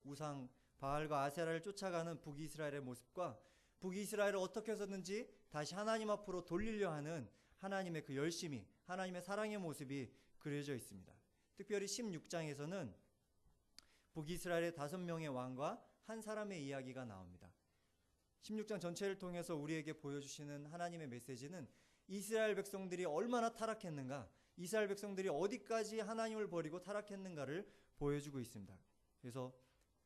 우상 바알과 아세라를 쫓아가는 북이스라엘의 모습과 북이스라엘을 어떻게 해서든지 다시 하나님 앞으로 돌리려 하는 하나님의 그 열심이, 하나님의 사랑의 모습이 그려져 있습니다. 특별히 16장에서는 북이스라엘의 5명의 왕과 한 사람의 이야기가 나옵니다. 16장 전체를 통해서 우리에게 보여주시는 하나님의 메시지는 이스라엘 백성들이 얼마나 타락했는가, 이스라엘 백성들이 어디까지 하나님을 버리고 타락했는가를 보여주고 있습니다. 그래서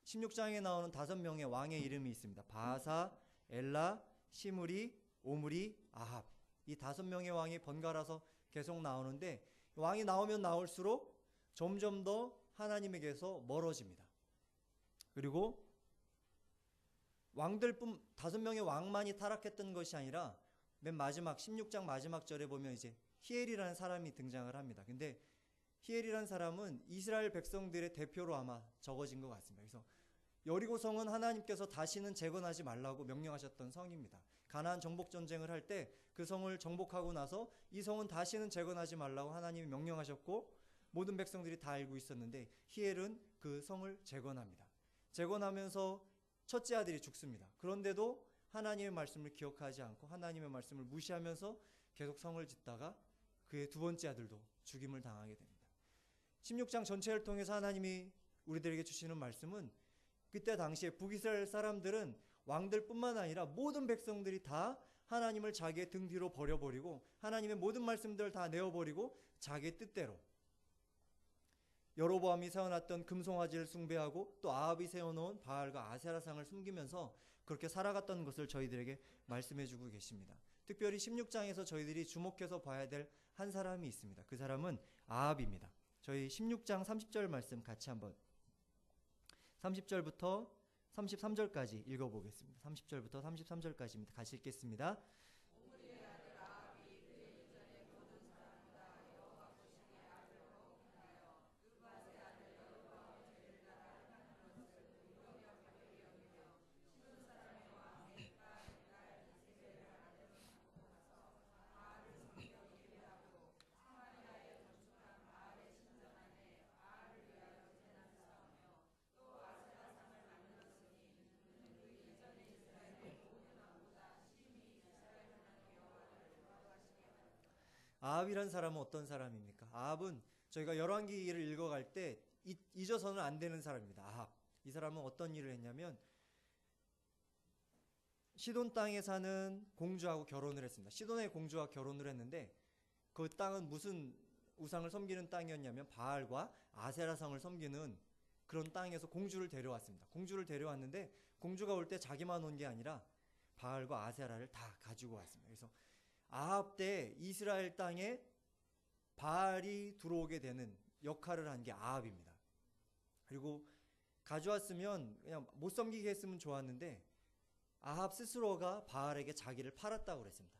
16장에 나오는 5명의 왕의 이름이 있습니다. 바하사, 엘라, 시므리, 오므리, 아합. 이 5명의 왕이 번갈아서 계속 나오는데 왕이 나오면 나올수록 점점 더 하나님에게서 멀어집니다. 그리고 5명의 왕만이 타락했던 것이 아니라 맨 마지막 16장 마지막 절에 보면 이제 히엘이라는 사람이 등장을 합니다. 근데 히엘이라는 사람은 이스라엘 백성들의 대표로 아마 적어진 것 같습니다. 그래서 여리고성은 하나님께서 다시는 재건하지 말라고 명령하셨던 성입니다. 가나안 정복 전쟁을 할 때 그 성을 정복하고 나서 이 성은 다시는 재건하지 말라고 하나님이 명령하셨고 모든 백성들이 다 알고 있었는데 히엘은 그 성을 재건합니다. 재건하면서 첫째 아들이 죽습니다. 그런데도 하나님의 말씀을 기억하지 않고 하나님의 말씀을 무시하면서 계속 성을 짓다가 그의 두 번째 아들도 죽임을 당하게 됩니다. 16장 전체를 통해서 하나님이 우리들에게 주시는 말씀은 그때 당시에 북이스라엘 사람들은 왕들뿐만 아니라 모든 백성들이 다 하나님을 자기의 등 뒤로 버려버리고 하나님의 모든 말씀들을 다 내어버리고 자기의 뜻대로 여로보암이 세워놨던 금송아지를 숭배하고 또 아합이 세워놓은 바알과 아세라상을 숨기면서 그렇게 살아갔던 것을 저희들에게 말씀해주고 계십니다. 특별히 16장에서 저희들이 주목해서 봐야 될 한 사람이 있습니다. 그 사람은 아합입니다. 저희 16장 30절 말씀 같이 한번 30절부터 33절까지 읽어보겠습니다. 30절부터 33절까지입니다. 같이 읽겠습니다. 아합이란 사람은 어떤 사람입니까? 아합은 저희가 열왕기를 읽어갈 때 잊어서는 안 되는 사람입니다. 아합. 이 사람은 어떤 일을 했냐면 시돈 땅에 사는 공주하고 결혼을 했습니다. 시돈의 공주와 결혼을 했는데 그 땅은 무슨 우상을 섬기는 땅이었냐면 바알과 아세라성을 섬기는 그런 땅에서 공주를 데려왔습니다. 공주를 데려왔는데 공주가 올 때 자기만 온 게 아니라 바알과 아세라를 다 가지고 왔습니다. 그래서 아합 때 이스라엘 땅에 바알이 들어오게 되는 역할을 한 게 아합입니다. 그리고 가져왔으면 그냥 못 섬기게 했으면 좋았는데 아합 스스로가 바알에게 자기를 팔았다고 그랬습니다.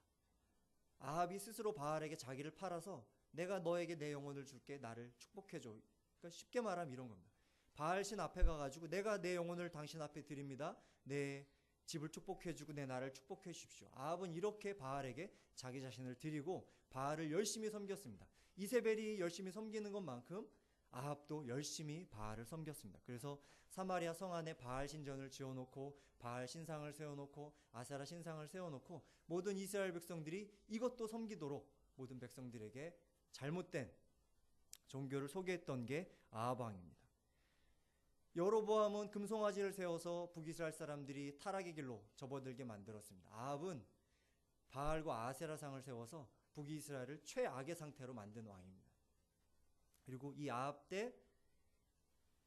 아합이 스스로 바알에게 자기를 팔아서 내가 너에게 내 영혼을 줄게, 나를 축복해줘. 그러니까 쉽게 말하면 이런 겁니다. 바알 신 앞에 가가지고 내가 내 영혼을 당신 앞에 드립니다. 내 집을 축복해주고 내 나라를 축복해 주십시오. 아합은 이렇게 바알에게 자기 자신을 드리고 바알을 열심히 섬겼습니다. 이세벨이 열심히 섬기는 것만큼 아합도 열심히 바알을 섬겼습니다. 그래서 사마리아 성 안에 바알 신전을 지어놓고 바알 신상을 세워놓고 아세라 신상을 세워놓고 모든 이스라엘 백성들이 이것도 섬기도록 모든 백성들에게 잘못된 종교를 소개했던 게 아합 왕입니다. 여로보암은 금송아지를 세워서 북이스라엘 사람들이 타락의 길로 접어들게 만들었습니다. 아합은 바알과 아세라상을 세워서 북이스라엘을 최악의 상태로 만든 왕입니다. 그리고 이 아합 때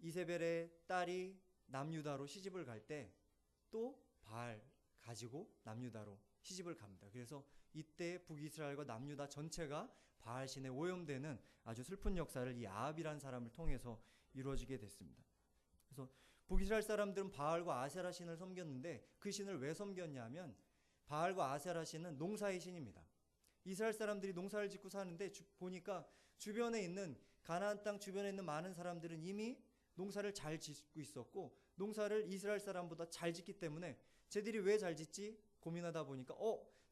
이세벨의 딸이 남유다로 시집을 갈 때 또 바알 가지고 남유다로 시집을 갑니다. 그래서 이때 북이스라엘과 남유다 전체가 바알 신에 오염되는 아주 슬픈 역사를 이 아합이라는 사람을 통해서 이루어지게 됐습니다. 그래서 북이스라엘 사람들은 바알과 아세라 신을 섬겼는데 그 신을 왜 섬겼냐면 바알과 아세라 신은 농사의 신입니다. 이스라엘 사람들이 농사를 짓고 사는데 보니까 주변에 있는 가나안 땅 주변에 있는 많은 사람들은 이미 농사를 잘 짓고 있었고 농사를 이스라엘 사람보다 잘 짓기 때문에 쟤들이 왜 잘 짓지? 고민하다 보니까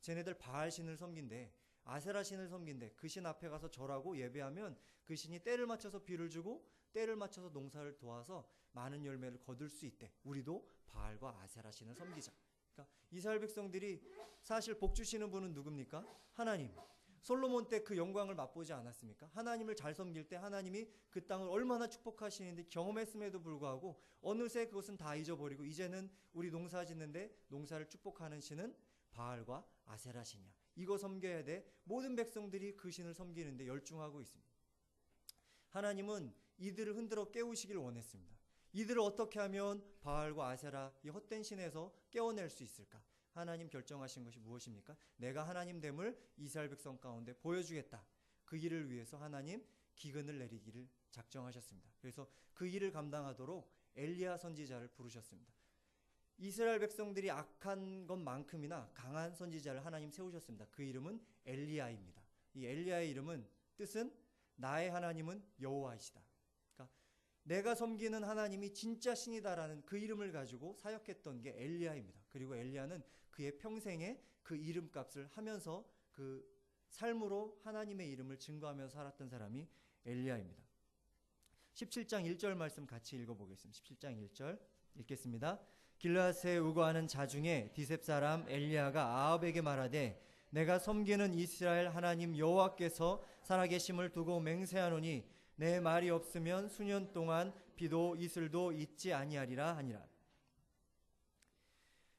쟤네들 바알 신을 섬긴대, 아세라 신을 섬긴대. 그 신 앞에 가서 절하고 예배하면 그 신이 때를 맞춰서 비를 주고 때를 맞춰서 농사를 도와서 많은 열매를 거둘 수 있대. 우리도 바알과 아세라 신을 섬기자. 그러니까 이스라엘 백성들이 사실 복 주시는 분은 누굽니까? 하나님. 솔로몬 때 그 영광을 맛보지 않았습니까? 하나님을 잘 섬길 때 하나님이 그 땅을 얼마나 축복하시는지 경험했음에도 불구하고 어느새 그것은 다 잊어버리고 이제는 우리 농사 짓는데 농사를 축복하는 신은 바알과 아세라 신이야. 이거 섬겨야 돼. 모든 백성들이 그 신을 섬기는데 열중하고 있습니다. 하나님은 이들을 흔들어 깨우시길 원했습니다. 이들을 어떻게 하면 바알과 아세라 이 헛된 신에서 깨어낼 수 있을까? 하나님 결정하신 것이 무엇입니까? 내가 하나님 됨을 이스라엘 백성 가운데 보여주겠다. 그 일을 위해서 하나님 기근을 내리기를 작정하셨습니다. 그래서 그 일을 감당하도록 엘리야 선지자를 부르셨습니다. 이스라엘 백성들이 악한 것만큼이나 강한 선지자를 하나님 세우셨습니다. 그 이름은 엘리야입니다. 이 엘리야의 이름은 뜻은 나의 하나님은 여호와이시다. 그러니까 내가 섬기는 하나님이 진짜 신이다라는 그 이름을 가지고 사역했던 게 엘리야입니다. 그리고 엘리야는 그의 평생에 그 이름값을 하면서 그 삶으로 하나님의 이름을 증거하면서 살았던 사람이 엘리야입니다. 17장 1절 말씀 같이 읽어보겠습니다. 17장 1절 읽겠습니다. 길르앗에 우거하는 자 중에 디셉 사람 엘리야가 아합에게 말하되 내가 섬기는 이스라엘 하나님 여호와께서 살아계심을 두고 맹세하노니 내 말이 없으면 수년 동안 비도 이슬도 있지 아니하리라 하니라.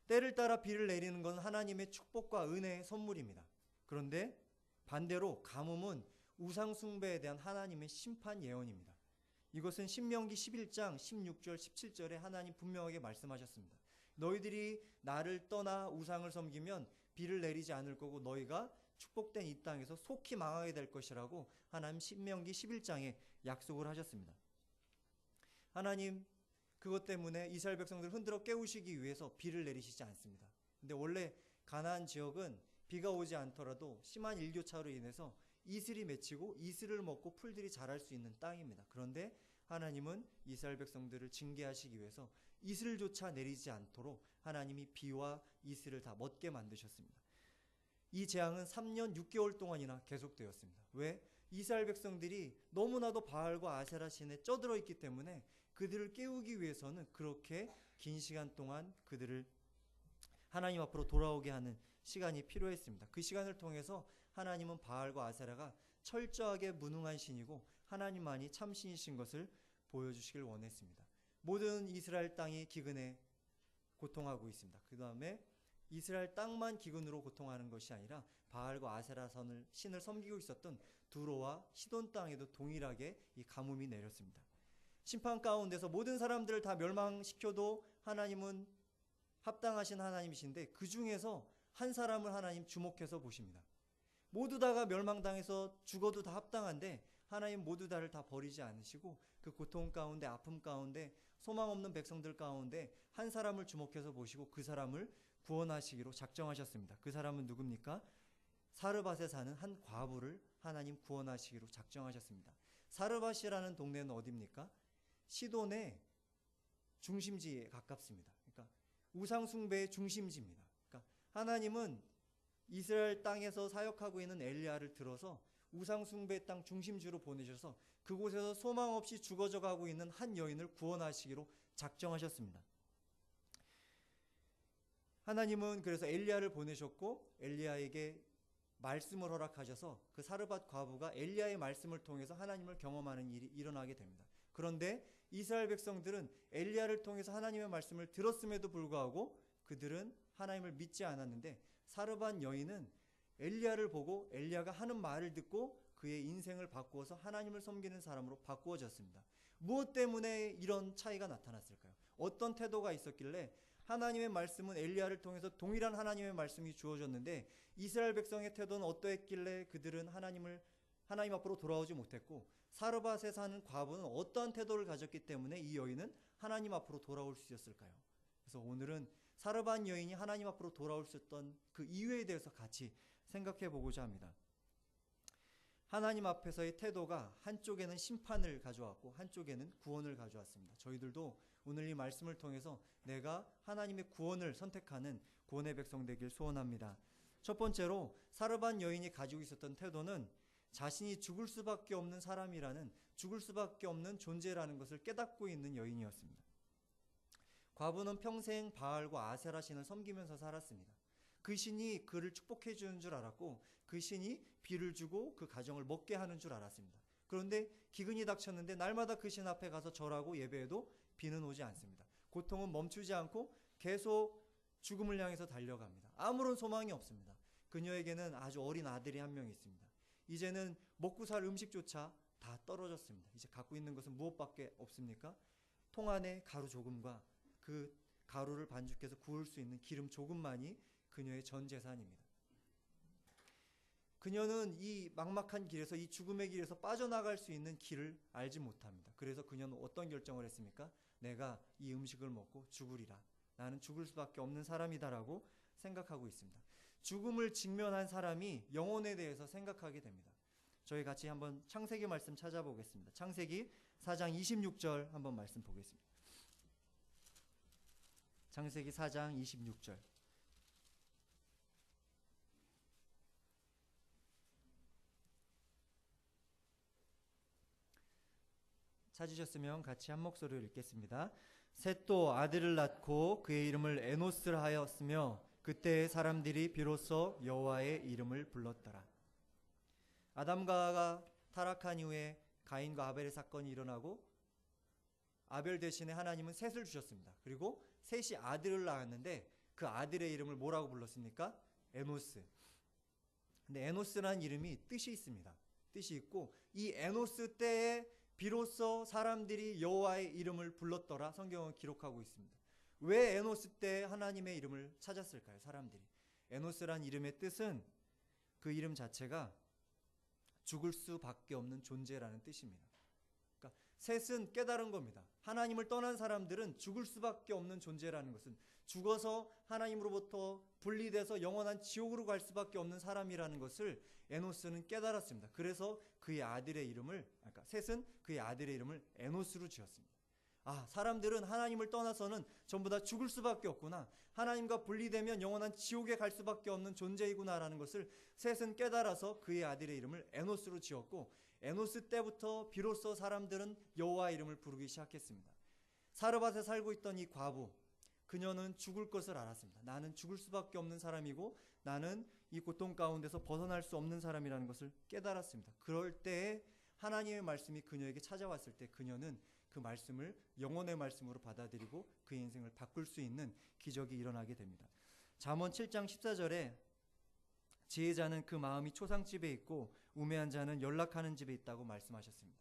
때를 따라 비를 내리는 건 하나님의 축복과 은혜의 선물입니다. 그런데 반대로 가뭄은 우상 숭배에 대한 하나님의 심판 예언입니다. 이것은 신명기 11장 16절 17절에 하나님 분명하게 말씀하셨습니다. 너희들이 나를 떠나 우상을 섬기면 비를 내리지 않을 거고 너희가 축복된 이 땅에서 속히 망하게 될 것이라고 하나님 신명기 11장에 약속을 하셨습니다. 하나님 그것 때문에 이스라엘 백성들을 흔들어 깨우시기 위해서 비를 내리시지 않습니다. 근데 원래 가나안 지역은 비가 오지 않더라도 심한 일교차로 인해서 이슬이 맺히고 이슬을 먹고 풀들이 자랄 수 있는 땅입니다. 그런데 하나님은 이스라엘 백성들을 징계하시기 위해서 이슬조차 내리지 않도록 하나님이 비와 이슬을 다 멎게 만드셨습니다. 이 재앙은 3년 6개월 동안이나 계속되었습니다. 왜? 이스라엘 백성들이 너무나도 바알과 아세라 신에 쩌들어 있기 때문에 그들을 깨우기 위해서는 그렇게 긴 시간 동안 그들을 하나님 앞으로 돌아오게 하는 시간이 필요했습니다. 그 시간을 통해서 하나님은 바알과 아세라가 철저하게 무능한 신이고 하나님만이 참신이신 것을 보여주시길 원했습니다. 모든 이스라엘 땅이 기근에 고통하고 있습니다. 그 다음에 이스라엘 땅만 기근으로 고통하는 것이 아니라 바알과 아세라 신을 섬기고 있었던 두로와 시돈 땅에도 동일하게 이 가뭄이 내렸습니다. 심판 가운데서 모든 사람들을 다 멸망시켜도 하나님은 합당하신 하나님이신데 그 중에서 한 사람을 하나님 주목해서 보십니다. 모두 다가 멸망당해서 죽어도 다 합당한데 하나님 모두 다를 다 버리지 않으시고 그 고통 가운데 아픔 가운데 소망 없는 백성들 가운데 한 사람을 주목해서 보시고 그 사람을 구원하시기로 작정하셨습니다. 그 사람은 누굽니까? 사르밧에 사는 한 과부를 하나님 구원하시기로 작정하셨습니다. 사르밧이라는 동네는 어디입니까? 시돈의 중심지에 가깝습니다. 그러니까 우상 숭배의 중심지입니다. 그러니까 하나님은 이스라엘 땅에서 사역하고 있는 엘리야를 들어서 우상 숭배 땅 중심지로 보내셔서 그곳에서 소망 없이 죽어져 가고 있는 한 여인을 구원하시기로 작정하셨습니다. 하나님은 그래서 엘리야를 보내셨고 엘리야에게 말씀을 허락하셔서 그 사르밧 과부가 엘리야의 말씀을 통해서 하나님을 경험하는 일이 일어나게 됩니다. 그런데 이스라엘 백성들은 엘리야를 통해서 하나님의 말씀을 들었음에도 불구하고 그들은 하나님을 믿지 않았는데 사르밧 여인은 엘리야를 보고 엘리야가 하는 말을 듣고 그의 인생을 바꾸어서 하나님을 섬기는 사람으로 바꾸어졌습니다. 무엇 때문에 이런 차이가 나타났을까요? 어떤 태도가 있었길래 하나님의 말씀은 엘리야를 통해서 동일한 하나님의 말씀이 주어졌는데 이스라엘 백성의 태도는 어떠했길래 그들은 하나님 앞으로 돌아오지 못했고 사르밧에 사는 과부는 어떠한 태도를 가졌기 때문에 이 여인은 하나님 앞으로 돌아올 수 있었을까요? 그래서 오늘은 사르밧 여인이 하나님 앞으로 돌아올 수 있었던 그 이유에 대해서 같이 생각해 보고자 합니다. 하나님 앞에서의 태도가 한쪽에는 심판을 가져왔고 한쪽에는 구원을 가져왔습니다. 저희들도 오늘 이 말씀을 통해서 내가 하나님의 구원을 선택하는 구원의 백성 되길 소원합니다. 첫 번째로 사르밧 여인이 가지고 있었던 태도는 자신이 죽을 수밖에 없는 사람이라는 죽을 수밖에 없는 존재라는 것을 깨닫고 있는 여인이었습니다. 과부는 평생 바알과 아세라 신을 섬기면서 살았습니다. 그 신이 그를 축복해 주는 줄 알았고 그 신이 비를 주고 그 가정을 먹게 하는 줄 알았습니다. 그런데 기근이 닥쳤는데 날마다 그 신 앞에 가서 절하고 예배해도 비는 오지 않습니다. 고통은 멈추지 않고 계속 죽음을 향해서 달려갑니다. 아무런 소망이 없습니다. 그녀에게는 아주 어린 아들이 한 명 있습니다. 이제는 먹고 살 음식조차 다 떨어졌습니다. 이제 갖고 있는 것은 무엇밖에 없습니까? 통 안에 가루 조금과 그 가루를 반죽해서 구울 수 있는 기름 조금만이 그녀의 전 재산입니다. 그녀는 이 막막한 길에서, 이 죽음의 길에서 빠져나갈 수 있는 길을 알지 못합니다. 그래서 그녀는 어떤 결정을 했습니까? 내가 이 음식을 먹고 죽으리라. 나는 죽을 수밖에 없는 사람이다라고 생각하고 있습니다. 죽음을 직면한 사람이 영혼에 대해서 생각하게 됩니다. 저희 같이 한번 창세기 말씀 찾아보겠습니다. 창세기 4장 26절 한번 말씀 보겠습니다. 창세기 4장 26절. 찾으셨으면 같이 한 목소리로 읽겠습니다. 셋도 아들을 낳고 그의 이름을 에노스를 하였으며 그때 사람들이 비로소 여호와의 이름을 불렀더라. 아담과 타락한 이후에 가인과 아벨의 사건이 일어나고 아벨 대신에 하나님은 셋을 주셨습니다. 그리고 셋이 아들을 낳았는데 그 아들의 이름을 뭐라고 불렀습니까? 에노스. 근데 에노스라는 이름이 뜻이 있습니다. 뜻이 있고 이 에노스 때에 비로소 사람들이 여호와의 이름을 불렀더라 성경은 기록하고 있습니다. 왜 에노스 때 하나님의 이름을 찾았을까요? 사람들이. 에노스란 이름의 뜻은 그 이름 자체가 죽을 수밖에 없는 존재라는 뜻입니다. 그러니까 셋은 깨달은 겁니다. 하나님을 떠난 사람들은 죽을 수밖에 없는 존재라는 것은 죽어서 하나님으로부터 분리돼서 영원한 지옥으로 갈 수밖에 없는 사람이라는 것을 에노스는 깨달았습니다. 그래서 그의 아들의 이름을, 그러니까 셋은 그의 아들의 이름을 에노스로 지었습니다. 아, 사람들은 하나님을 떠나서는 전부 다 죽을 수밖에 없구나. 하나님과 분리되면 영원한 지옥에 갈 수밖에 없는 존재이구나라는 것을 셋은 깨달아서 그의 아들의 이름을 에노스로 지었고 에노스 때부터 비로소 사람들은 여호와 이름을 부르기 시작했습니다. 사르밧에 살고 있던 이 과부, 그녀는 죽을 것을 알았습니다. 나는 죽을 수밖에 없는 사람이고 나는 이 고통 가운데서 벗어날 수 없는 사람이라는 것을 깨달았습니다. 그럴 때에 하나님의 말씀이 그녀에게 찾아왔을 때 그녀는 그 말씀을 영혼의 말씀으로 받아들이고 그의 인생을 바꿀 수 있는 기적이 일어나게 됩니다. 잠언 7장 14절에 지혜자는 그 마음이 초상집에 있고 우매한 자는 연락하는 집에 있다고 말씀하셨습니다.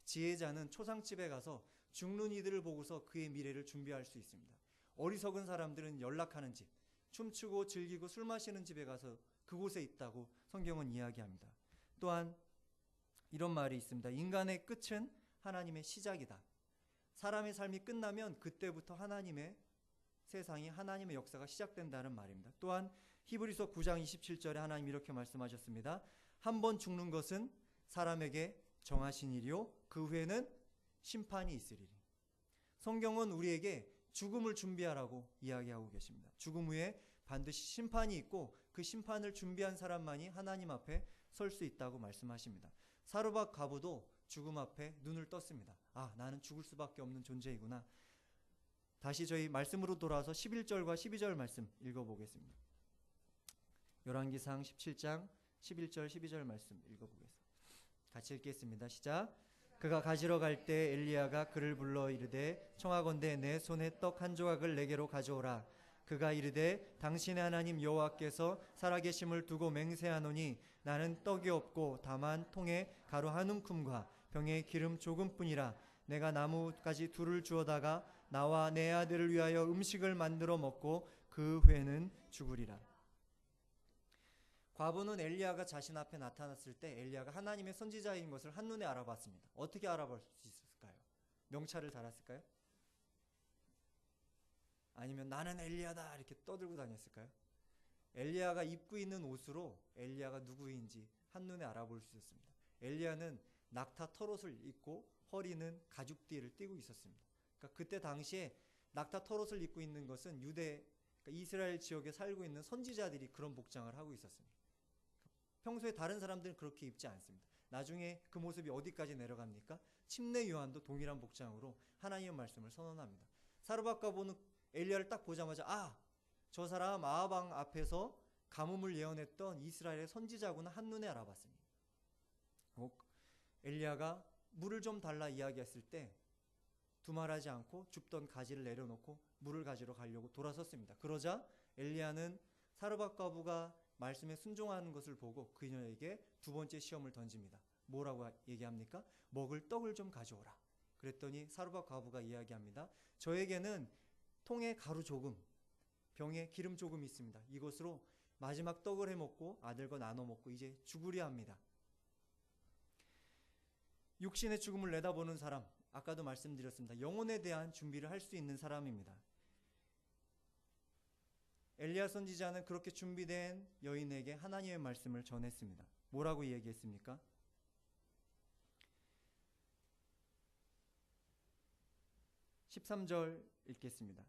지혜자는 초상집에 가서 죽는 이들을 보고서 그의 미래를 준비할 수 있습니다. 어리석은 사람들은 연락하는 집, 춤추고 즐기고 술 마시는 집에 가서 그곳에 있다고 성경은 이야기합니다. 또한 이런 말이 있습니다. 인간의 끝은 하나님의 시작이다. 사람의 삶이 끝나면 그때부터 하나님의 세상이, 하나님의 역사가 시작된다는 말입니다. 또한 히브리서 9장 27절에 하나님 이렇게 말씀하셨습니다. 한 번 죽는 것은 사람에게 정하신 일이요 그 후에는 심판이 있으리니. 성경은 우리에게 죽음을 준비하라고 이야기하고 계십니다. 죽음 후에 반드시 심판이 있고 그 심판을 준비한 사람만이 하나님 앞에 설 수 있다고 말씀하십니다. 사르밧 과부도 죽음 앞에 눈을 떴습니다. 아, 나는 죽을 수밖에 없는 존재이구나. 다시 저희 말씀으로 돌아와서 11절과 12절 말씀 읽어보겠습니다. 열왕기상 17장 11절 12절 말씀 읽어보겠습니다. 같이 읽겠습니다. 시작. 그가 가지러 갈 때 엘리야가 그를 불러 이르되 청하건대 내 손에 떡 한 조각을 내게로 가져오라. 그가 이르되 당신의 하나님 여호와께서 살아계심을 두고 맹세하노니 나는 떡이 없고 다만 통에 가루 한 움큼과 병에 기름 조금뿐이라. 내가 나무가지 둘을 주어다가 나와 내 아들을 위하여 음식을 만들어 먹고 그 후에는 죽으리라. 과부는 엘리야가 자신 앞에 나타났을 때 엘리야가 하나님의 선지자인 것을 한눈에 알아봤습니다. 어떻게 알아볼 수 있을까요? 명찰을 달았을까요? 아니면 나는 엘리야다 이렇게 떠들고 다녔을까요? 엘리야가 입고 있는 옷으로 엘리야가 누구인지 한눈에 알아볼 수 있었습니다. 엘리야는 낙타 털옷을 입고 허리는 가죽띠를 띠고 있었습니다. 그러니까 그때 당시에 낙타 털옷을 입고 있는 것은 유대, 그러니까 이스라엘 지역에 살고 있는 선지자들이 그런 복장을 하고 있었습니다. 평소에 다른 사람들은 그렇게 입지 않습니다. 나중에 그 모습이 어디까지 내려갑니까? 침례 요한도 동일한 복장으로 하나님의 말씀을 선언합니다. 사르밧 과부는 엘리야를 딱 보자마자 저 사람 아합 왕 앞에서 가뭄을 예언했던 이스라엘의 선지자구나 한눈에 알아봤습니다. 엘리야가 물을 좀 달라 이야기했을 때 두말하지 않고 줍던 가지를 내려놓고 물을 가지러 가려고 돌아섰습니다. 그러자 엘리야는 사르밧 과부가 말씀에 순종하는 것을 보고 그녀에게 두 번째 시험을 던집니다. 뭐라고 얘기합니까? 먹을 떡을 좀 가져오라. 그랬더니 사르밧 과부가 이야기합니다. 저에게는 통에 가루 조금, 병에 기름 조금 있습니다. 이것으로 마지막 떡을 해먹고 아들과 나눠 먹고 이제 죽으려 합니다. 육신의 죽음을 내다보는 사람, 아까도 말씀드렸습니다. 영혼에 대한 준비를 할 수 있는 사람입니다. 엘리야 선지자는 그렇게 준비된 여인에게 하나님의 말씀을 전했습니다. 뭐라고 얘기했습니까? 13절 읽겠습니다.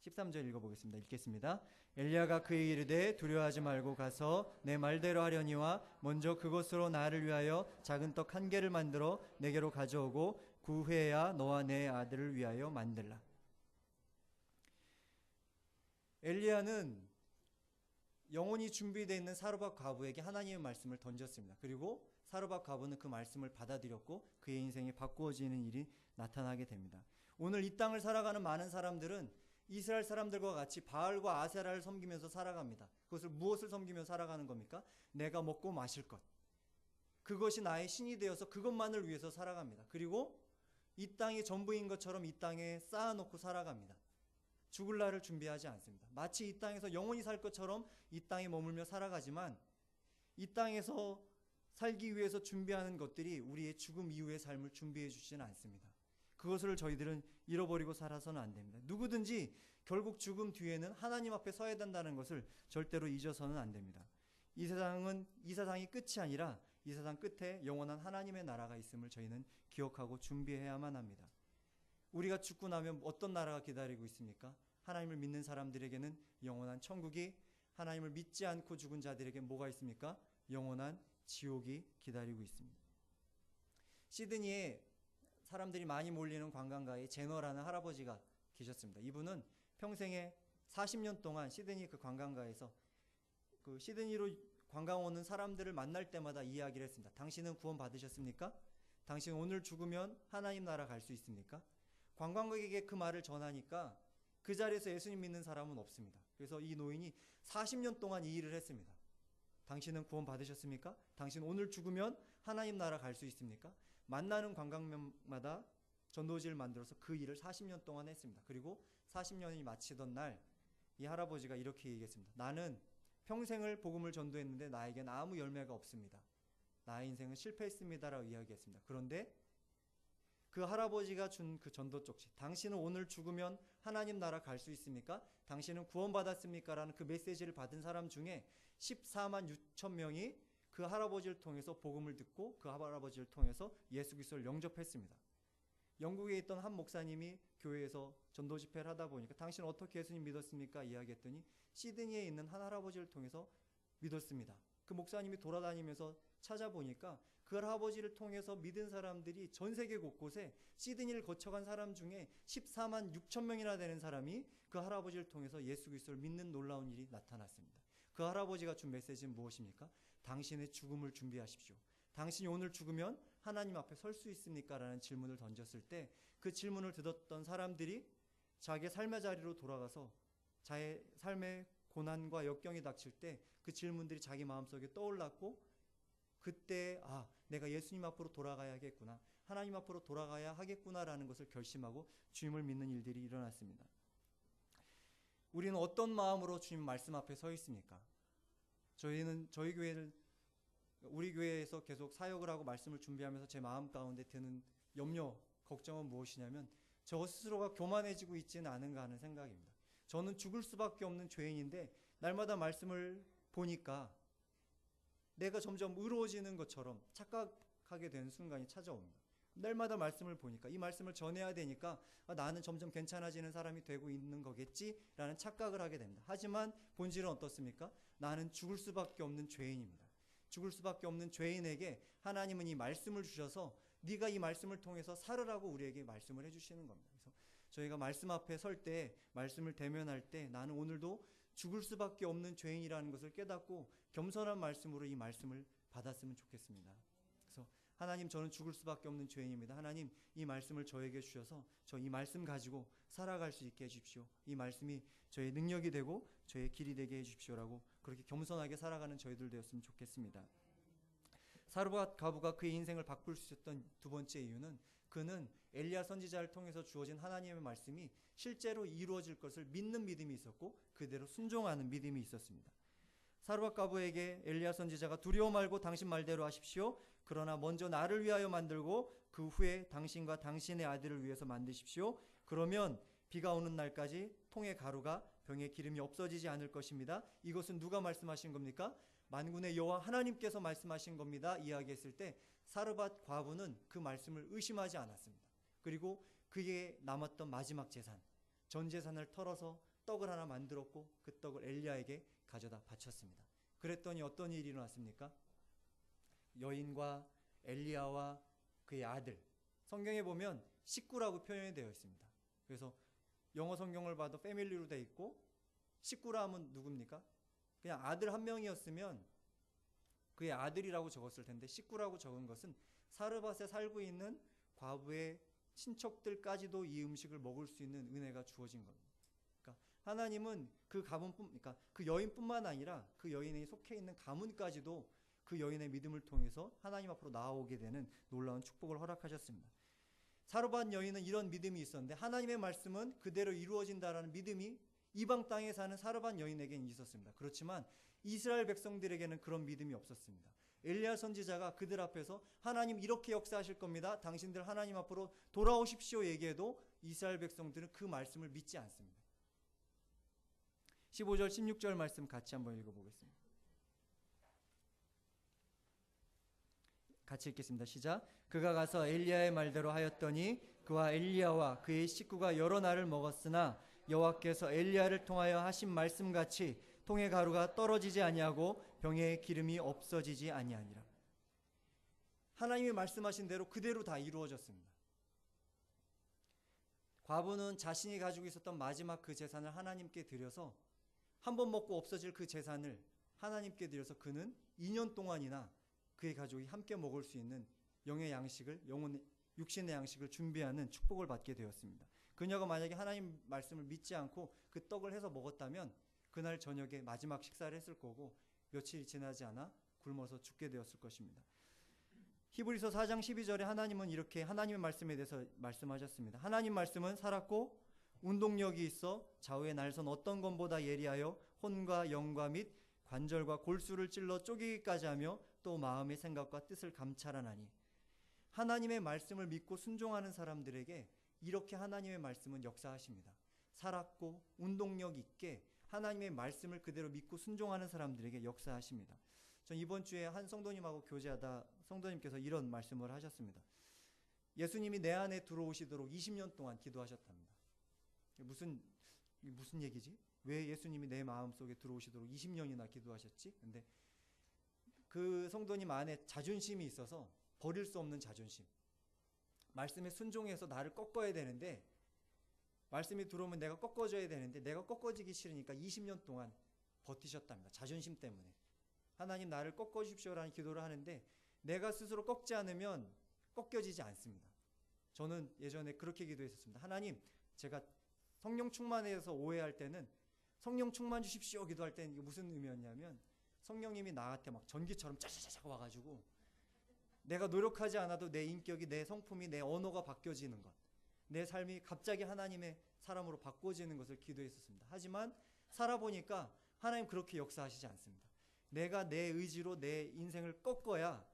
13절 읽어보겠습니다. 읽겠습니다. 엘리야가 그에게 이르되 두려워하지 말고 가서 내 말대로 하려니와 먼저 그것으로 나를 위하여 작은 떡 한 개를 만들어 내게로 가져오고 그 후에야 너와 내 아들을 위하여 만들라. 엘리야는 영혼이 준비되어 있는 사르밧 과부에게 하나님의 말씀을 던졌습니다. 그리고 사르밧 과부는 그 말씀을 받아들였고 그의 인생이 바꾸어지는 일이 나타나게 됩니다. 오늘 이 땅을 살아가는 많은 사람들은 이스라엘 사람들과 같이 바알과 아세라를 섬기면서 살아갑니다. 그것을 무엇을 섬기며 살아가는 겁니까? 내가 먹고 마실 것. 그것이 나의 신이 되어서 그것만을 위해서 살아갑니다. 그리고 이 땅이 전부인 것처럼 이 땅에 쌓아놓고 살아갑니다. 죽을 날을 준비하지 않습니다. 마치 이 땅에서 영원히 살 것처럼 이 땅에 머물며 살아가지만 이 땅에서 살기 위해서 준비하는 것들이 우리의 죽음 이후의 삶을 준비해 주지는 않습니다. 그것을 저희들은 잃어버리고 살아서는 안 됩니다. 누구든지 결국 죽음 뒤에는 하나님 앞에 서야 된다는 것을 절대로 잊어서는 안 됩니다. 이 세상이 끝이 아니라 이 세상 끝에 영원한 하나님의 나라가 있음을 저희는 기억하고 준비해야만 합니다. 우리가 죽고 나면 어떤 나라가 기다리고 있습니까? 하나님을 믿는 사람들에게는 영원한 천국이, 하나님을 믿지 않고 죽은 자들에게 뭐가 있습니까? 영원한 지옥이 기다리고 있습니다. 시드니에 사람들이 많이 몰리는 관광가에 제너라는 할아버지가 계셨습니다. 이분은 평생에 40년 동안 시드니 그 관광가에서 그 시드니로 관광 오는 사람들을 만날 때마다 이야기를 했습니다. 당신은 구원 받으셨습니까? 당신 오늘 죽으면 하나님 나라 갈 수 있습니까? 관광객에게 그 말을 전하니까 그 자리에서 예수님 믿는 사람은 없습니다. 그래서 이 노인이 40년 동안 이 일을 했습니다. 당신은 구원 받으셨습니까? 당신 오늘 죽으면 하나님 나라 갈 수 있습니까? 만나는 관광객마다 전도지를 만들어서 그 일을 40년 동안 했습니다. 그리고 40년이 마치던 날 이 할아버지가 이렇게 얘기했습니다. 나는 평생을 복음을 전도했는데 나에겐 아무 열매가 없습니다. 나의 인생은 실패했습니다라고 이야기했습니다. 그런데 그 할아버지가 준 그 전도 쪽지, 당신은 오늘 죽으면 하나님 나라 갈 수 있습니까? 당신은 구원받았습니까? 라는 그 메시지를 받은 사람 중에 14만 6천 명이 그 할아버지를 통해서 복음을 듣고 그 할아버지를 통해서 예수 그리스도를 영접했습니다. 영국에 있던 한 목사님이 교회에서 전도 집회를 하다 보니까 당신 어떻게 예수님 믿었습니까? 이야기했더니 시드니에 있는 한 할아버지를 통해서 믿었습니다. 그 목사님이 돌아다니면서 찾아보니까 그 할아버지를 통해서 믿은 사람들이 전 세계 곳곳에 시드니를 거쳐간 사람 중에 14만 6천 명이나 되는 사람이 그 할아버지를 통해서 예수 그리스도를 믿는 놀라운 일이 나타났습니다. 그 할아버지가 준 메시지는 무엇입니까? 당신의 죽음을 준비하십시오. 당신이 오늘 죽으면 하나님 앞에 설 수 있습니까? 라는 질문을 던졌을 때 그 질문을 듣었던 사람들이 자기의 삶의 자리로 돌아가서 자기의 삶의 고난과 역경이 닥칠 때 그 질문들이 자기 마음속에 떠올랐고 그때 내가 예수님 앞으로 돌아가야겠구나, 하나님 앞으로 돌아가야 하겠구나라는 것을 결심하고 주님을 믿는 일들이 일어났습니다. 우리는 어떤 마음으로 주님 말씀 앞에 서 있습니까? 우리 교회에서 계속 사역을 하고 말씀을 준비하면서 제 마음 가운데 드는 염려, 걱정은 무엇이냐면 저 스스로가 교만해지고 있지는 않은가 하는 생각입니다. 저는 죽을 수밖에 없는 죄인인데 날마다 말씀을 보니까 내가 점점 의로워지는 것처럼 착각하게 되는 순간이 찾아옵니다. 날마다 말씀을 보니까 이 말씀을 전해야 되니까 나는 점점 괜찮아지는 사람이 되고 있는 거겠지라는 착각을 하게 됩니다. 하지만 본질은 어떻습니까? 나는 죽을 수밖에 없는 죄인입니다. 죽을 수밖에 없는 죄인에게 하나님은 이 말씀을 주셔서 네가 이 말씀을 통해서 살으라고 우리에게 말씀을 해주시는 겁니다. 그래서 저희가 말씀 앞에 설 때, 말씀을 대면할 때 나는 오늘도 죽을 수밖에 없는 죄인이라는 것을 깨닫고 겸손한 말씀으로 이 말씀을 받았으면 좋겠습니다. 그래서 하나님, 저는 죽을 수밖에 없는 죄인입니다. 하나님, 이 말씀을 저에게 주셔서 저 이 말씀 가지고 살아갈 수 있게 해주십시오. 이 말씀이 저의 능력이 되고 저의 길이 되게 해주십시오라고 그렇게 겸손하게 살아가는 저희들 되었으면 좋겠습니다. 사르밧 과부가 그의 인생을 바꿀 수 있었던 두 번째 이유는 그는 엘리야 선지자를 통해서 주어진 하나님의 말씀이 실제로 이루어질 것을 믿는 믿음이 있었고 그대로 순종하는 믿음이 있었습니다. 사르밧 과부에게 엘리야 선지자가 두려워 말고 당신 말대로 하십시오. 그러나 먼저 나를 위하여 만들고 그 후에 당신과 당신의 아들을 위해서 만드십시오. 그러면 비가 오는 날까지 통의 가루가 병에 기름이 없어지지 않을 것입니다. 이것은 누가 말씀하신 겁니까? 만군의 여호와 하나님께서 말씀하신 겁니다. 이야기했을 때 사르밧 과부는 그 말씀을 의심하지 않았습니다. 그리고 그에게 남았던 마지막 재산, 전 재산을 털어서 떡을 하나 만들었고 그 떡을 엘리야에게 가져다 바쳤습니다. 그랬더니 어떤 일이 일어났습니까? 여인과 엘리야와 그의 아들, 성경에 보면 식구라고 표현이 되어 있습니다. 그래서 영어 성경을 봐도 패밀리로 되어 있고 식구라 하면 누굽니까? 그냥 아들 한 명이었으면 그의 아들이라고 적었을 텐데 식구라고 적은 것은 사르밧에 살고 있는 과부의 친척들까지도 이 음식을 먹을 수 있는 은혜가 주어진 겁니다. 그러니까 하나님은 그 가문뿐, 그러니까 그 여인뿐만 아니라 그 여인에 속해 있는 가문까지도 그 여인의 믿음을 통해서 하나님 앞으로 나아오게 되는 놀라운 축복을 허락하셨습니다. 사르밧 여인은 이런 믿음이 있었는데 하나님의 말씀은 그대로 이루어진다라는 믿음이 이방 땅에 사는 사르밧 여인에게는 있었습니다. 그렇지만 이스라엘 백성들에게는 그런 믿음이 없었습니다. 엘리야 선지자가 그들 앞에서 하나님 이렇게 역사하실 겁니다. 당신들 하나님 앞으로 돌아오십시오 얘기해도 이스라엘 백성들은 그 말씀을 믿지 않습니다. 15절 16절 말씀 같이 한번 읽어보겠습니다. 같이 읽겠습니다. 시작. 그가 가서 엘리야의 말대로 하였더니 그와 엘리야와 그의 식구가 여러 날을 먹었으나 여호와께서 엘리야를 통하여 하신 말씀같이 통의 가루가 떨어지지 아니하고 병에 기름이 없어지지 아니하니라. 하나님이 말씀하신 대로 그대로 다 이루어졌습니다. 과부는 자신이 가지고 있었던 마지막 그 재산을 하나님께 드려서 한 번 먹고 없어질 그 재산을 하나님께 드려서 그는 2년 동안이나 그의 가족이 함께 먹을 수 있는 영의 양식을, 육신의 양식을 준비하는 축복을 받게 되었습니다. 그녀가 만약에 하나님 말씀을 믿지 않고 그 떡을 해서 먹었다면 그날 저녁에 마지막 식사를 했을 거고 며칠이 지나지 않아 굶어서 죽게 되었을 것입니다. 히브리서 4장 12절에 하나님은 이렇게 하나님의 말씀에 대해서 말씀하셨습니다. 하나님 말씀은 살았고 운동력이 있어 좌우의 날선 어떤 것보다 예리하여 혼과 영과 및 관절과 골수를 찔러 쪼개기까지 하며 또 마음의 생각과 뜻을 감찰하나니. 하나님의 말씀을 믿고 순종하는 사람들에게 이렇게 하나님의 말씀은 역사하십니다. 살았고 운동력 있게 하나님의 말씀을 그대로 믿고 순종하는 사람들에게 역사하십니다. 전 이번 주에 한 성도님하고 교제하다 성도님께서 이런 말씀을 하셨습니다. 예수님이 내 안에 들어오시도록 20년 동안 기도하셨답니다. 무슨 얘기지? 왜 예수님이 내 마음속에 들어오시도록 20년이나 기도하셨지? 근데 그 성도님 안에 자존심이 있어서 버릴 수 없는 자존심. 말씀에 순종해서 나를 꺾어야 되는데 말씀이 들어오면 내가 꺾어져야 되는데 내가 꺾어지기 싫으니까 20년 동안 버티셨답니다. 자존심 때문에. 하나님 나를 꺾어주십시오라는 기도를 하는데 내가 스스로 꺾지 않으면 꺾여지지 않습니다. 저는 예전에 그렇게 기도했었습니다. 하나님, 제가 성령 충만에 대해서 오해할 때는 성령 충만 주십시오 기도할 때는 이게 무슨 의미였냐면 성령님이 나한테 막 전기처럼 짜자자자 와가지고 내가 노력하지 않아도 내 인격이, 내 성품이, 내 언어가 바뀌어지는 것, 내 삶이 갑자기 하나님의 사람으로 바꿔지는 것을 기도했었습니다. 하지만 살아보니까 하나님 그렇게 역사하시지 않습니다. 내가 내 의지로 내 인생을 꺾어야,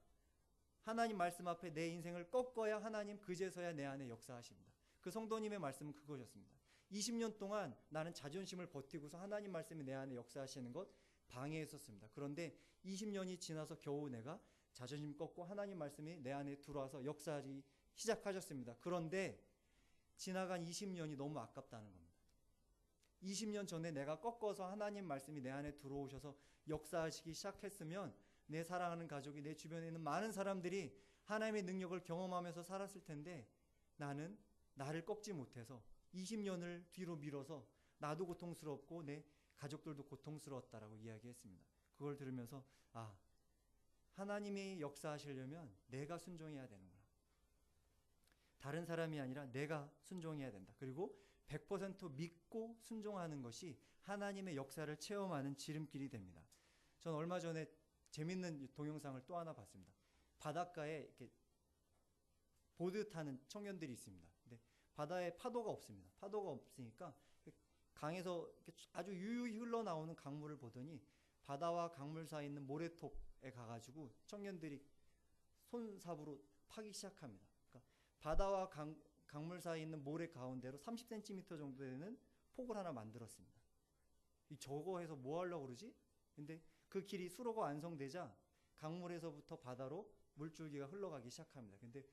하나님 말씀 앞에 내 인생을 꺾어야 하나님 그제서야 내 안에 역사하십니다. 그 성도님의 말씀은 그것이었습니다. 20년 동안 나는 자존심을 버티고서 하나님 말씀이 내 안에 역사하시는 것 방해했었습니다. 그런데 20년이 지나서 겨우 내가 자존심 꺾고 하나님 말씀이 내 안에 들어와서 역사하기 시작하셨습니다. 그런데 지나간 20년이 너무 아깝다는 겁니다. 20년 전에 내가 꺾어서 하나님 말씀이 내 안에 들어오셔서 역사하시기 시작했으면 내 사랑하는 가족이, 내 주변에 있는 많은 사람들이 하나님의 능력을 경험하면서 살았을 텐데 나는 나를 꺾지 못해서 20년을 뒤로 밀어서 나도 고통스럽고 내 가족들도 고통스러웠다라고 이야기했습니다. 그걸 들으면서 하나님이 역사하시려면 내가 순종해야 되는구나. 다른 사람이 아니라 내가 순종해야 된다. 그리고 100% 믿고 순종하는 것이 하나님의 역사를 체험하는 지름길이 됩니다. 전 얼마 전에 재밌는 동영상을 또 하나 봤습니다. 바닷가에 이렇게 보드 타는 청년들이 있습니다. 근데 바다에 파도가 없습니다. 파도가 없으니까 강에서 아주 유유히 흘러나오는 강물을 보더니 바다와 강물 사이에 있는 모래톱에 가가지고 청년들이 손삽으로 파기 시작합니다. 그러니까 바다와 강물 사이에 있는 모래 가운데로 30cm 정도 되는 폭을 하나 만들었습니다. 저거 해서 뭐 하려고 그러지? 근데 그 길이 수로가 완성되자 강물에서부터 바다로 물줄기가 흘러가기 시작합니다. 근데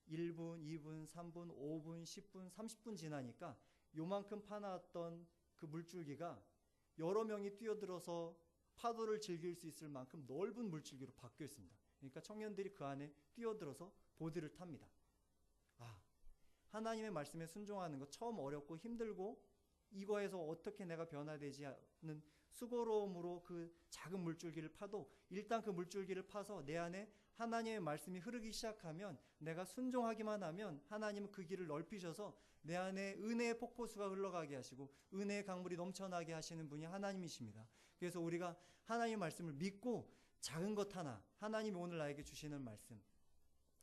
1분, 2분, 3분, 5분, 10분, 30분 지나니까 요만큼 파놨던 그 물줄기가 여러 명이 뛰어들어서 파도를 즐길 수 있을 만큼 넓은 물줄기로 바뀌어 있습니다. 그러니까 청년들이 그 안에 뛰어들어서 보드를 탑니다. 하나님의 말씀에 순종하는 거 처음 어렵고 힘들고 이거에서 어떻게 내가 변화되지 않는 수고로움으로 그 작은 물줄기를 파도 일단 그 물줄기를 파서 내 안에 하나님의 말씀이 흐르기 시작하면 내가 순종하기만 하면 하나님은 그 길을 넓히셔서 내 안에 은혜의 폭포수가 흘러가게 하시고 은혜의 강물이 넘쳐나게 하시는 분이 하나님이십니다. 그래서 우리가 하나님의 말씀을 믿고 작은 것 하나 하나님이 오늘 나에게 주시는 말씀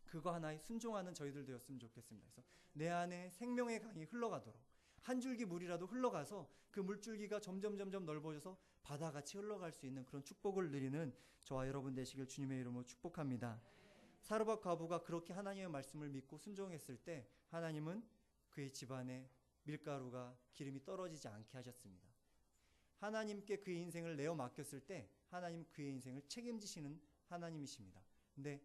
그거 하나에 순종하는 저희들 되었으면 좋겠습니다. 그래서 내 안에 생명의 강이 흘러가도록 한 줄기 물이라도 흘러가서 그 물줄기가 점점 넓어져서 바다같이 흘러갈 수 있는 그런 축복을 누리는 저와 여러분 되시길 주님의 이름으로 축복합니다. 사르밧 과부가 그렇게 하나님의 말씀을 믿고 순종했을 때 하나님은 그의 집안에 밀가루가 기름이 떨어지지 않게 하셨습니다. 하나님께 그의 인생을 내어 맡겼을 때 하나님 그의 인생을 책임지시는 하나님이십니다. 근데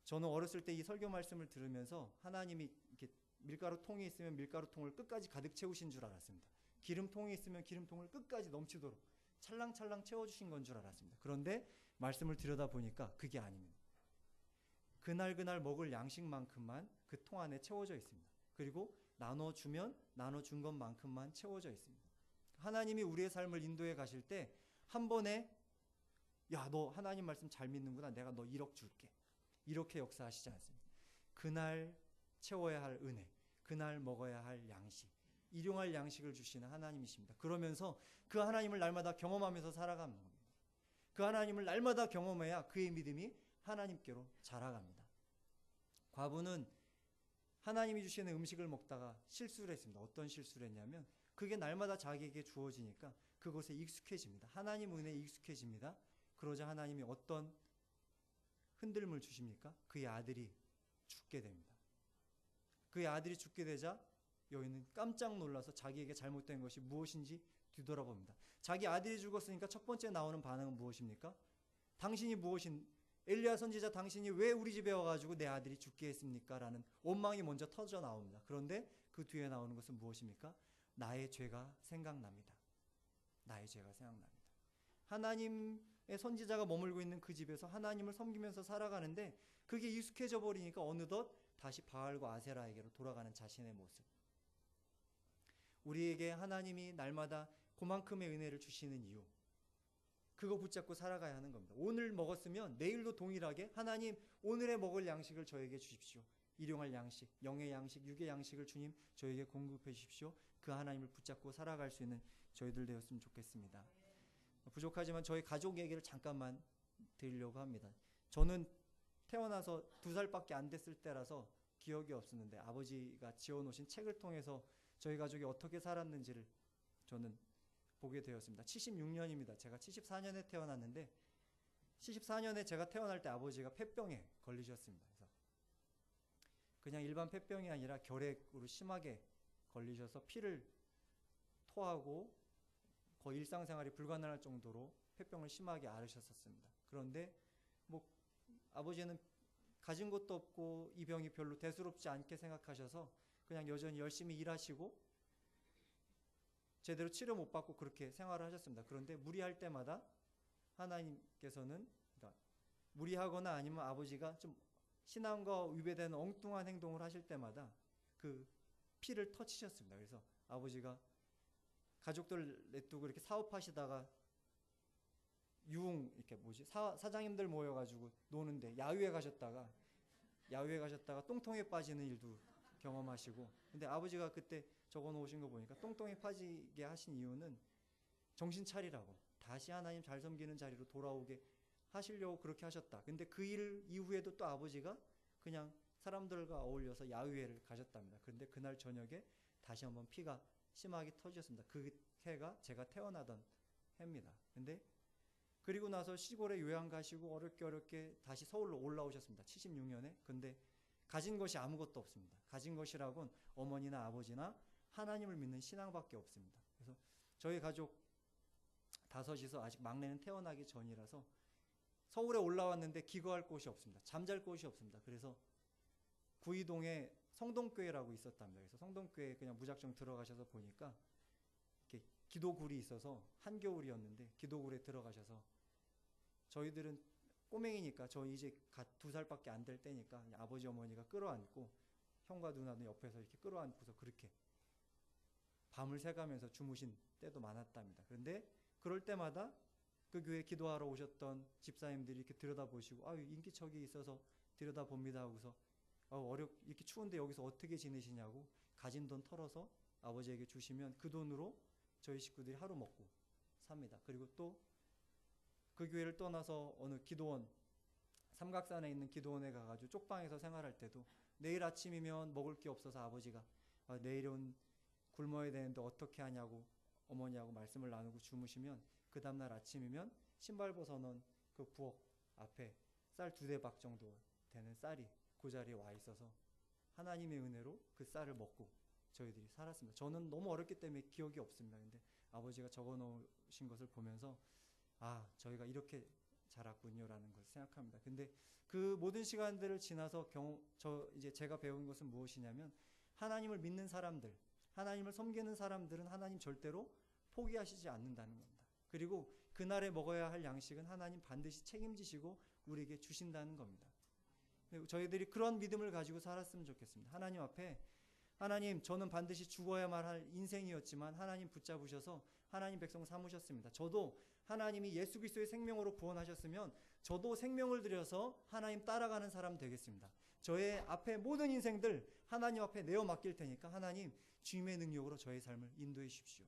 저는 어렸을 때 이 설교 말씀을 들으면서 하나님이 이렇게 밀가루 통이 있으면 밀가루 통을 끝까지 가득 채우신 줄 알았습니다. 기름통이 있으면 기름통을 끝까지 넘치도록 찰랑찰랑 채워주신 건 줄 알았습니다. 그런데 말씀을 들여다보니까 그게 아닙니다. 그날 먹을 양식만큼만 그 통 안에 채워져 있습니다. 그리고 나눠주면 나눠준 것만큼만 채워져 있습니다. 하나님이 우리의 삶을 인도해 가실 때 한 번에 너 하나님 말씀 잘 믿는구나. 내가 너 1억 줄게. 이렇게 역사하시지 않습니다. 그날 채워야 할 은혜, 그날 먹어야 할 양식, 일용할 양식을 주시는 하나님이십니다. 그러면서 그 하나님을 날마다 경험하면서 살아가는 겁니다. 그 하나님을 날마다 경험해야 그의 믿음이 하나님께로 자라갑니다. 과부는 하나님이 주시는 음식을 먹다가 실수를 했습니다. 어떤 실수를 했냐면 그게 날마다 자기에게 주어지니까 그것에 익숙해집니다. 하나님 은혜에 익숙해집니다. 그러자 하나님이 어떤 흔들림을 주십니까? 그의 아들이 죽게 됩니다. 그의 아들이 죽게 되자 여인은 깜짝 놀라서 자기에게 잘못된 것이 무엇인지 뒤돌아봅니다. 자기 아들이 죽었으니까 첫 번째 나오는 반응은 무엇입니까? 당신이 엘리야 선지자 당신이 왜 우리 집에 와가지고 내 아들이 죽게 했습니까? 라는 원망이 먼저 터져 나옵니다. 그런데 그 뒤에 나오는 것은 무엇입니까? 나의 죄가 생각납니다. 나의 죄가 생각납니다. 하나님의 선지자가 머물고 있는 그 집에서 하나님을 섬기면서 살아가는데 그게 익숙해져 버리니까 어느덧 다시 바알과 아세라에게로 돌아가는 자신의 모습. 우리에게 하나님이 날마다 그만큼의 은혜를 주시는 이유, 그거 붙잡고 살아가야 하는 겁니다. 오늘 먹었으면 내일도 동일하게 하나님 오늘의 먹을 양식을 저에게 주십시오. 일용할 양식, 영의 양식, 육의 양식을 주님 저에게 공급해 주십시오. 그 하나님을 붙잡고 살아갈 수 있는 저희들 되었으면 좋겠습니다. 부족하지만 저희 가족 얘기를 잠깐만 드리려고 합니다. 저는 태어나서 2살밖에 안 됐을 때라서 기억이 없었는데 아버지가 지어놓으신 책을 통해서 저희 가족이 어떻게 살았는지를 저는 보게 되었습니다. 76년입니다. 제가 74년에 태어났는데 74년에 제가 태어날 때 아버지가 폐병에 걸리셨습니다. 그래서 그냥 일반 폐병이 아니라 결핵으로 심하게 걸리셔서 피를 토하고 거의 일상생활이 불가능할 정도로 폐병을 심하게 앓으셨었습니다. 그런데 아버지는 가진 것도 없고 이 병이 별로 대수롭지 않게 생각하셔서 그냥 여전히 열심히 일하시고 제대로 치료 못 받고 그렇게 생활을 하셨습니다. 그런데 무리할 때마다 하나님께서는 무리하거나 아니면 아버지가 좀 신앙과 위배되는 엉뚱한 행동을 하실 때마다 그 피를 터치셨습니다. 그래서 아버지가 가족들 냅두고 이렇게 사업하시다가 이렇게 사장님들 모여가지고 노는데 야유회 가셨다가 똥통에 빠지는 일도 경험하시고, 근데 아버지가 그때 적어 놓으신 거 보니까 똥통에 빠지게 하신 이유는 정신 차리라고, 다시 하나님 잘 섬기는 자리로 돌아오게 하시려고 그렇게 하셨다. 근데 그 일 이후에도 또 아버지가 그냥 사람들과 어울려서 야유회를 가셨답니다. 그런데 그날 저녁에 다시 한번 피가 심하게 터지셨습니다. 그 해가 제가 태어나던 해입니다. 근데 그리고 나서 시골에 요양 가시고 어렵게 다시 서울로 올라오셨습니다. 76년에. 근데 가진 것이 아무것도 없습니다. 가진 것이라곤 어머니나 아버지나 하나님을 믿는 신앙밖에 없습니다. 그래서 저희 가족 다섯이서 아직 막내는 태어나기 전이라서 서울에 올라왔는데 기거할 곳이 없습니다. 잠잘 곳이 없습니다. 그래서 구이동에 성동교회라고 있었답니다. 그래서 성동교회에 그냥 무작정 들어가셔서 보니까 이렇게 기도굴이 있어서 한겨울이었는데 기도굴에 들어가셔서, 저희들은 꼬맹이니까 저 이제 2살밖에 안 될 때니까 아버지 어머니가 끌어안고 형과 누나는 옆에서 이렇게 끌어안고서 그렇게 밤을 새가면서 주무신 때도 많았답니다. 그런데 그럴 때마다 그 교회 기도하러 오셨던 집사님들이 이렇게 들여다보시고 인기척이 있어서 들여다봅니다 하고서 이렇게 추운데 여기서 어떻게 지내시냐고 가진 돈 털어서 아버지에게 주시면 그 돈으로 저희 식구들이 하루 먹고 삽니다. 그리고 또 그 교회를 떠나서 어느 기도원, 삼각산에 있는 기도원에 가가지고 쪽방에서 생활할 때도 내일 아침이면 먹을 게 없어서 아버지가 내일은 굶어야 되는데 어떻게 하냐고 어머니하고 말씀을 나누고 주무시면 그 다음날 아침이면 신발 벗어놓은 그 부엌 앞에 쌀 2대박 정도 되는 쌀이 그 자리에 와 있어서 하나님의 은혜로 그 쌀을 먹고 저희들이 살았습니다. 저는 너무 어렸기 때문에 기억이 없습니다. 근데 아버지가 적어 놓으신 것을 보면서 저희가 이렇게 자랐군요라는 것을 생각합니다. 근데 그 모든 시간들을 지나서 제가 배운 것은 무엇이냐면, 하나님을 믿는 사람들, 하나님을 섬기는 사람들은 하나님 절대로 포기하시지 않는다는 겁니다. 그리고 그날에 먹어야 할 양식은 하나님 반드시 책임지시고 우리에게 주신다는 겁니다. 저희들이 그런 믿음을 가지고 살았으면 좋겠습니다. 하나님 앞에, 하나님, 저는 반드시 죽어야만 할 인생이었지만 하나님 붙잡으셔서 하나님 백성 삼으셨습니다. 저도 하나님이 예수 그리스도의 생명으로 구원하셨으면 저도 생명을 들여서 하나님 따라가는 사람 되겠습니다. 저의 앞에 모든 인생들 하나님 앞에 내어 맡길 테니까 하나님 주님의 능력으로 저의 삶을 인도해 주십시오.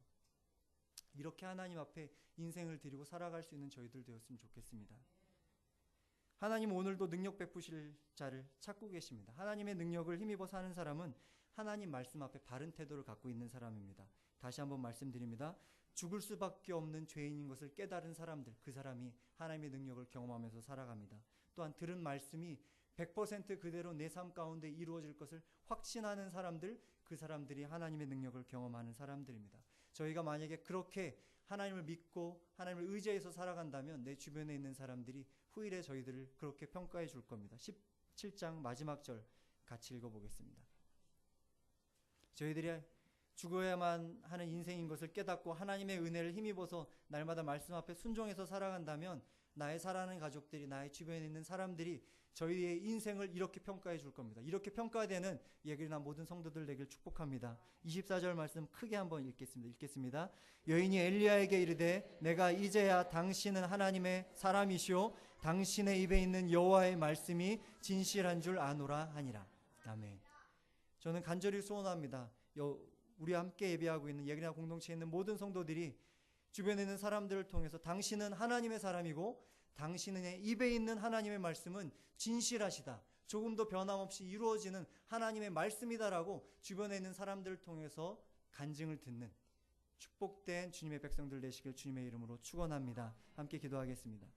이렇게 하나님 앞에 인생을 드리고 살아갈 수 있는 저희들 되었으면 좋겠습니다. 하나님 오늘도 능력 베푸실 자를 찾고 계십니다. 하나님의 능력을 힘입어 사는 사람은 하나님 말씀 앞에 바른 태도를 갖고 있는 사람입니다. 다시 한번 말씀드립니다. 죽을 수밖에 없는 죄인인 것을 깨달은 사람들, 그 사람이 하나님의 능력을 경험하면서 살아갑니다. 또한 들은 말씀이 100% 그대로 내 삶 가운데 이루어질 것을 확신하는 사람들, 그 사람들이 하나님의 능력을 경험하는 사람들입니다. 저희가 만약에 그렇게 하나님을 믿고 하나님을 의지해서 살아간다면 내 주변에 있는 사람들이 후일에 저희들을 그렇게 평가해 줄 겁니다. 17장 마지막 절 같이 읽어보겠습니다. 저희들이 죽어야만 하는 인생인 것을 깨닫고 하나님의 은혜를 힘입어서 날마다 말씀 앞에 순종해서 살아간다면 나의 사랑하는 가족들이, 나의 주변에 있는 사람들이 저희의 인생을 이렇게 평가해 줄 겁니다. 이렇게 평가되는 예글이나 모든 성도들 되길 축복합니다. 24절 말씀 크게 한번 읽겠습니다. 여인이 엘리야에게 이르되 내가 이제야 당신은 하나님의 사람이시오 당신의 입에 있는 여호와의 말씀이 진실한 줄 아노라 하니라. 아멘. 저는 간절히 소원합니다. 우리와 함께 예배하고 있는 예그리나 공동체에 있는 모든 성도들이 주변에 있는 사람들을 통해서 당신은 하나님의 사람이고 당신의 입에 있는 하나님의 말씀은 진실하시다, 조금도 변함없이 이루어지는 하나님의 말씀이다라고 주변에 있는 사람들을 통해서 간증을 듣는 축복된 주님의 백성들 되시길 주님의 이름으로 축원합니다. 함께 기도하겠습니다.